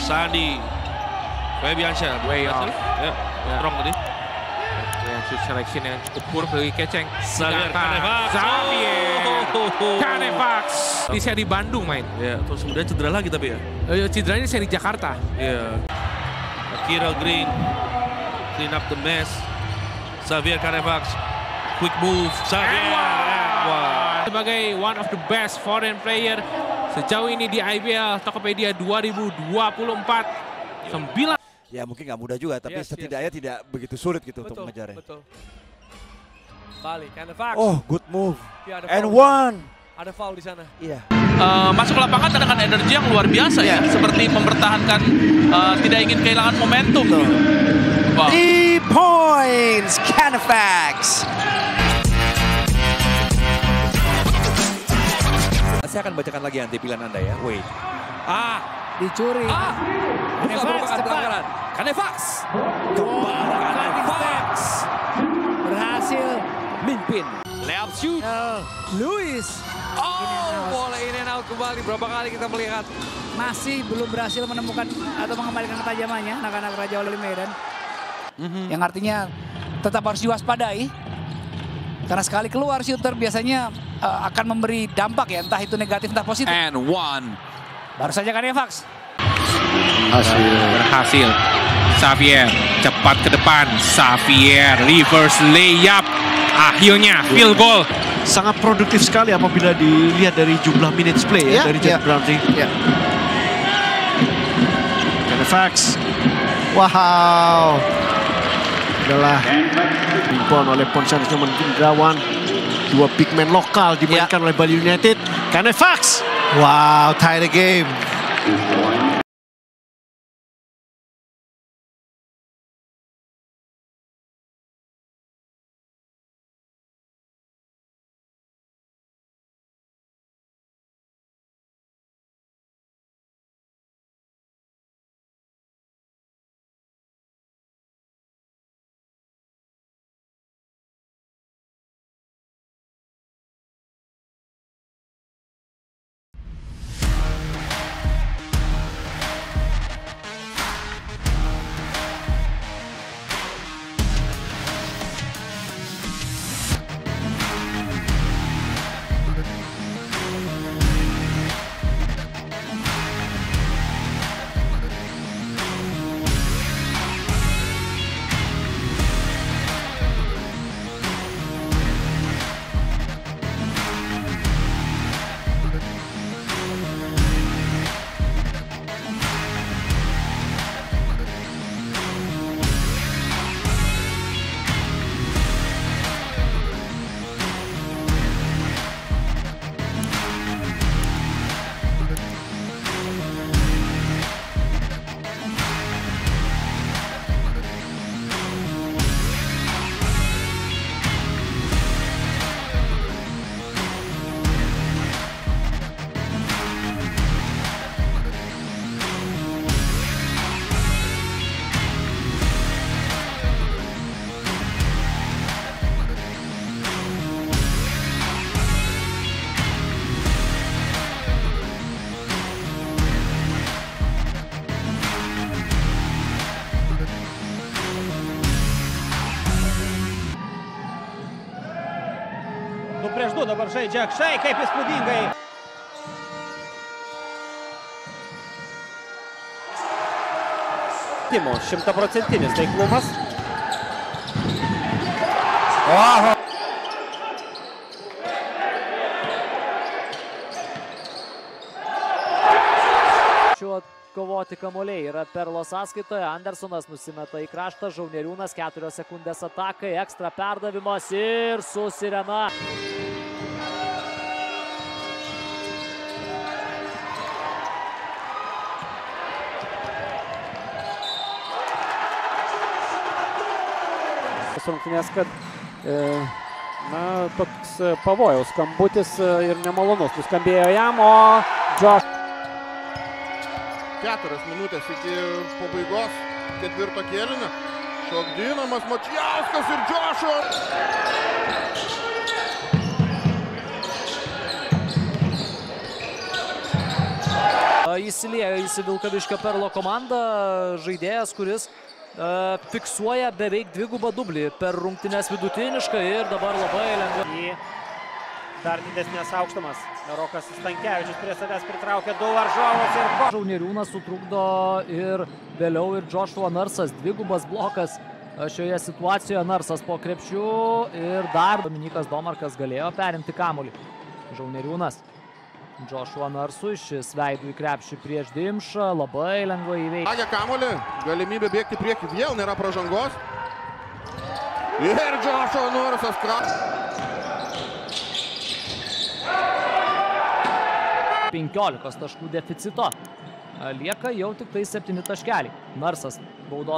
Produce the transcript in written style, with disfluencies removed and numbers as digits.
Sandi. Fabiansyah. Way off. Ya, strong tadi. Ya, shoot selection yang cukup buruk dari Keceng. Xavier Canevax. Canevax. Di seri Bandung main. Ya, terus kemudian cedera lagi tapi ya. Cederanya di seri Jakarta. Ya. Kira Green. Clean up the mess. Xavier Canevax. Quick move. Xavier. Sebagai one of the best foreign player sejauh ini di IBL Tokopedia 2024. 9. Ya mungkin nggak mudah juga, tapi setidaknya tidak begitu sulit gitu untuk mengejarnya. Betul. Balik, Canevax. Oh, good move. Ya, And one. Ada foul di sana. Iya. Masuk ke lapangan dengan energi yang luar biasa ya, seperti mempertahankan, tidak ingin kehilangan momentum. Wow. 3 points, Canevax. Saya akan bacakan lagi nanti pilihan Anda ya. Wait. Dicuri. Bukan merupakan pelanggaran. Canevax. Kembali Canevax. Berhasil. Mimpin. Layup shoot. Luis. Bola in and out kembali. Berapa kali kita melihat. Masih belum berhasil menemukan atau mengembalikan ketajamannya anak-anak Raja Wali Medan. Yang artinya tetap harus diwaspadai. Karena sekali keluar shooter biasanya akan memberi dampak ya, entah itu negatif entah positif. And one. Baru saja Canevax. Berhasil. Xavier cepat ke depan. Xavier reverse layup. Akhirnya field goal. Sangat produktif sekali apabila dilihat dari jumlah minutes play ya, dari Jack Brownlee. Canevax. Wow. Adalah rebound oleh Pontianak Nyoman Indrawan. 2 big man lokal dimainkan oleh Bali United. Canevax. Wow, tie the game. Prieš 2 dabar žaidžia Akšai, kaip įspūdingai. Timo, 100% taiklumas. Šiuo kovoti kamuoliai yra Perlo sąskaitoje. Andersonas nusimeta į kraštą, Žauneriūnas 4 sekundės atakai, ekstra perdavimas ir susirena. Rungtynės, kad toks pavojaus skambutis ir nemalonus nuskambėjo jam, o Josh. 4 minutės iki pabaigos ketvirto kėlinio. Šokdinamas Mačijauskas ir Joshua. Įsiliejo į Vilkaviškio Perlo komandą žaidėjas, kuris fiksuoja beveik dvigubą dublį per rungtynes vidutiniškai ir dabar labai lengva. Į dar didesnės aukštumas. Rokas Stankevičius prie savęs pritraukia du varžovus ir Žauneriūnas sutrukdo ir vėliau ir Joshua Narsas. Dvigubas blokas šioje situacijoje. Narsas po krepšių ir dar Dominikas Domarkas galėjo perimti kamuolį. Žauneriūnas Joshua Narsui, šis veidų į krepšį prieš Dimšą, labai lengvai įveikti. Agė kamuolį, galimybė bėgti prieki, vėl nėra pražangos. Ir Joshua Narsas krapštė. 15 taškų deficito. Lieka jau tik tai 7 taškeliai. Narsas baudos.